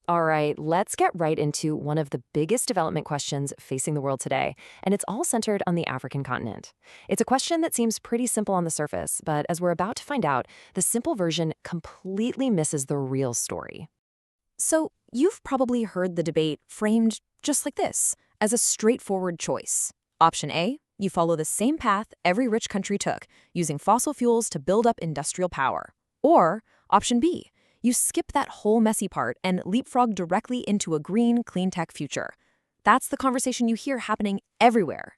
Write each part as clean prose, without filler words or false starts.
All right, let's get right into one of the biggest development questions facing the world today, and it's all centered on the African continent. It's a question that seems pretty simple on the surface, but as we're about to find out, the simple version completely misses the real story. So, you've probably heard the debate framed just like this, as a straightforward choice. Option A, you follow the same path every rich country took, using fossil fuels to build up industrial power. Or, option B, you skip that whole messy part and leapfrog directly into a green, clean tech future. That's the conversation you hear happening everywhere.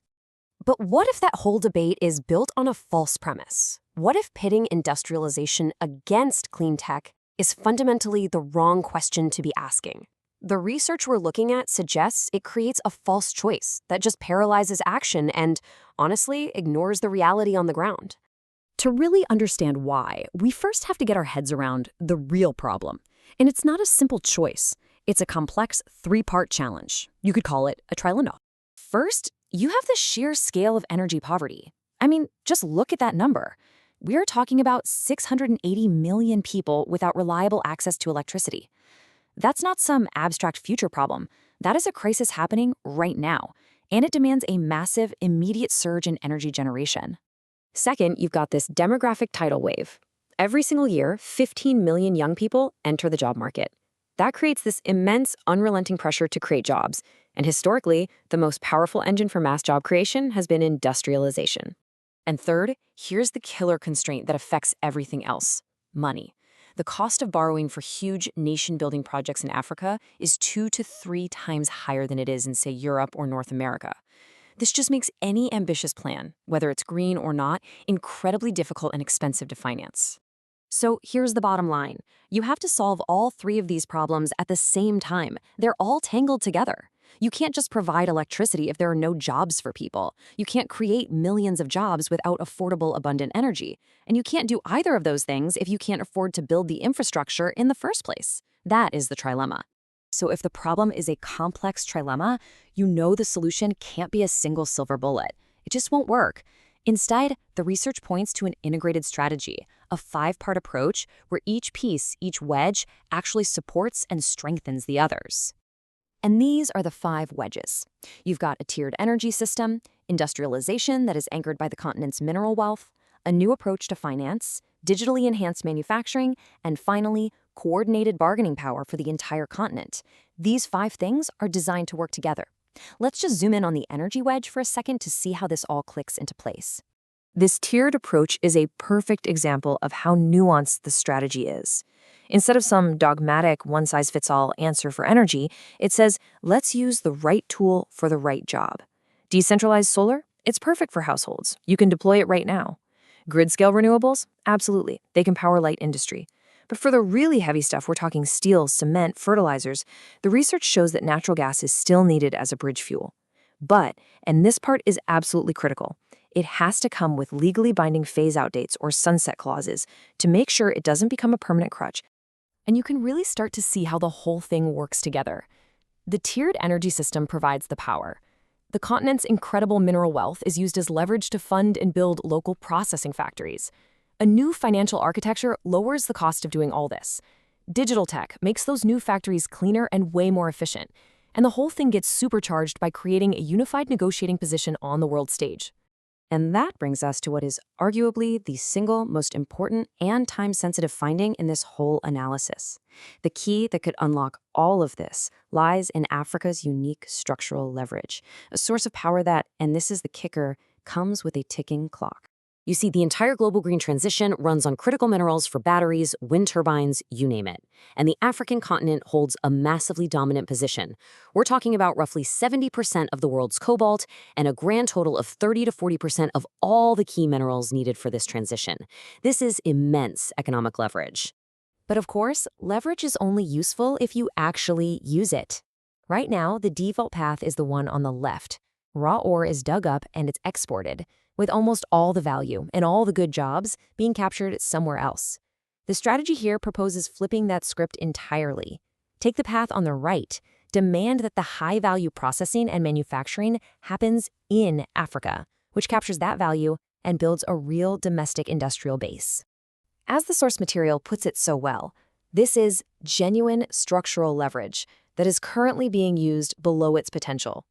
But what if that whole debate is built on a false premise? What if pitting industrialization against clean tech is fundamentally the wrong question to be asking? The research we're looking at suggests it creates a false choice that just paralyzes action and, honestly, ignores the reality on the ground. To really understand why, we first have to get our heads around the real problem. And it's not a simple choice. It's a complex three-part challenge. You could call it a trilemma. First, you have the sheer scale of energy poverty. I mean, just look at that number. We're talking about 680 million people without reliable access to electricity. That's not some abstract future problem. That is a crisis happening right now, and it demands a massive, immediate surge in energy generation. Second, you've got this demographic tidal wave. Every single year, 15 million young people enter the job market. That creates this immense, unrelenting pressure to create jobs. And historically, the most powerful engine for mass job creation has been industrialization. And third, here's the killer constraint that affects everything else: money. The cost of borrowing for huge nation-building projects in Africa is 2 to 3 times higher than it is in, say, Europe or North America. This just makes any ambitious plan, whether it's green or not, incredibly difficult and expensive to finance. So here's the bottom line. You have to solve all three of these problems at the same time. They're all tangled together. You can't just provide electricity if there are no jobs for people. You can't create millions of jobs without affordable, abundant energy. And you can't do either of those things if you can't afford to build the infrastructure in the first place. That is the trilemma. So if the problem is a complex trilemma, you know the solution can't be a single silver bullet. It just won't work. Instead, the research points to an integrated strategy, a 5-part approach where each piece, each wedge, actually supports and strengthens the others. And these are the 5 wedges. You've got a tiered energy system, industrialization that is anchored by the continent's mineral wealth, a new approach to finance, digitally enhanced manufacturing, and finally, coordinated bargaining power for the entire continent. These 5 things are designed to work together. Let's just zoom in on the energy wedge for a second to see how this all clicks into place. This tiered approach is a perfect example of how nuanced the strategy is. Instead of some dogmatic one-size-fits-all answer for energy, it says, let's use the right tool for the right job. Decentralized solar? It's perfect for households. You can deploy it right now. Grid-scale renewables? Absolutely. They can power light industry. But for the really heavy stuff, we're talking steel, cement, fertilizers, the research shows that natural gas is still needed as a bridge fuel. But, and this part is absolutely critical, it has to come with legally binding phase-out dates or sunset clauses to make sure it doesn't become a permanent crutch. And you can really start to see how the whole thing works together. The tiered energy system provides the power. The continent's incredible mineral wealth is used as leverage to fund and build local processing factories. A new financial architecture lowers the cost of doing all this. Digital tech makes those new factories cleaner and way more efficient. And the whole thing gets supercharged by creating a unified negotiating position on the world stage. And that brings us to what is arguably the single most important and time-sensitive finding in this whole analysis. The key that could unlock all of this lies in Africa's unique structural leverage, a source of power that, and this is the kicker, comes with a ticking clock. You see, the entire global green transition runs on critical minerals for batteries, wind turbines, you name it. And the African continent holds a massively dominant position. We're talking about roughly 70% of the world's cobalt and a grand total of 30 to 40% of all the key minerals needed for this transition. This is immense economic leverage. But of course, leverage is only useful if you actually use it. Right now, the default path is the one on the left. Raw ore is dug up and it's exported, with almost all the value and all the good jobs being captured somewhere else. The strategy here proposes flipping that script entirely. Take the path on the right. Demand that the high-value processing and manufacturing happens in Africa, which captures that value and builds a real domestic industrial base. As the source material puts it so well, This is genuine structural leverage that is currently being used below its potential.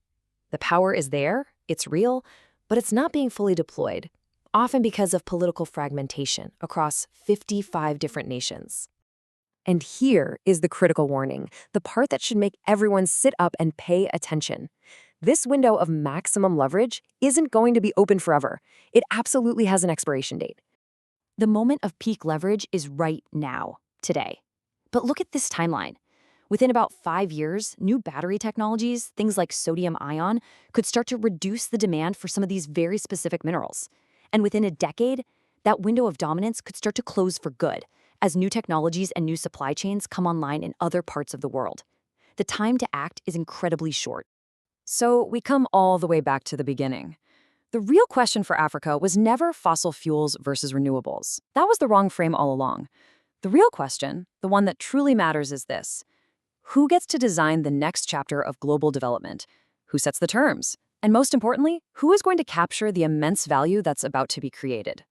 The power is there, it's real, but it's not being fully deployed, often because of political fragmentation across 55 different nations. And here is the critical warning, the part that should make everyone sit up and pay attention. This window of maximum leverage isn't going to be open forever. It absolutely has an expiration date. The moment of peak leverage is right now, today. But look at this timeline. Within about 5 years, new battery technologies, things like sodium ion, could start to reduce the demand for some of these very specific minerals. And within a decade, that window of dominance could start to close for good, as new technologies and new supply chains come online in other parts of the world. The time to act is incredibly short. So we come all the way back to the beginning. The real question for Africa was never fossil fuels versus renewables. That was the wrong frame all along. The real question, the one that truly matters, is this: who gets to design the next chapter of global development? Who sets the terms? And most importantly, who is going to capture the immense value that's about to be created?